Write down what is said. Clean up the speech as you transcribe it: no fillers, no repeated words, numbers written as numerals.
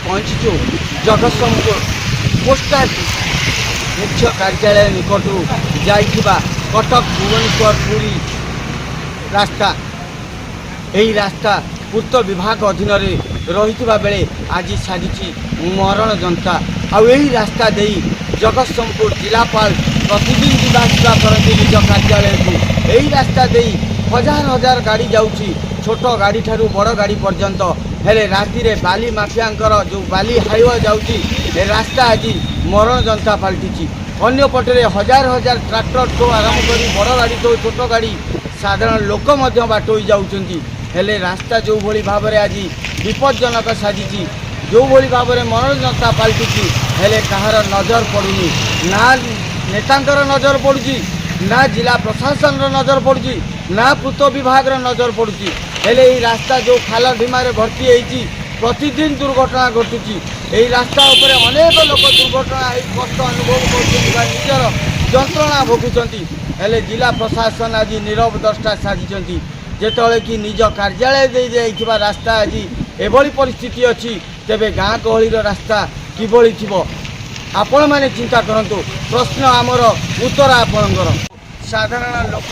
पहुँचु Jagatsinghpur post office मुख्य कार्यालय निकट जाइथिबा कटक भुवनेश्वर पुरी रास्ता यही रास्ता पूर्त विभाग अधीन रही बेले आज सारी मरण जनता आई रास्ता दे जगतसिंहपुर जिलापाल प्रतिदिन जावासवा करती निज कार्यालय को यही रास्ता दे हजार हजार गाड़ी जाऊँगी छोट गाड़ी ठारू बड़ गाड़ी पर्यंत हेले राति रे बाली माफियांकर जो बाली हाईवे जाऊँगी रास्ता आज मरण जनता पलटि अन्य पटे हजार हजार ट्राक्टर ठू आरंभ कर बड़ गाड़ी तो छोट गाड़ी साधारण लोक बाटोई जाऊँगी हेले रास्ता जो भली भाव में आज विपज्जनक साजी जो भली भाव में मरण जनता पलटि हेले कहार नजर पड़ुनी ना नेतांकर नजर पड़ुची ना जिला प्रशासन नजर पड़ुची ना पूर्त विभाग नजर पड़ुची हेले यही रास्ता जो खाल ढिमार भर्ती होती प्रतिदिन दुर्घटना घटुची यही रास्ता उपरे अनेक लोक दुर्घटना कष्ट अनुभव कर निजर जंत्रणा भोगुंट हेले जिला प्रशासन आज नीरव द्रष्टा साजिंट जेतले कि निज कार्यालय दे जाइथिबा रास्ता आज एभली परिस्थिति अच्छी तेबे गाँ गहलीर रास्ता किभली थिबो आपण माने चिंता करंतु प्रश्न आमर उत्तर आपणकर साधारण लोक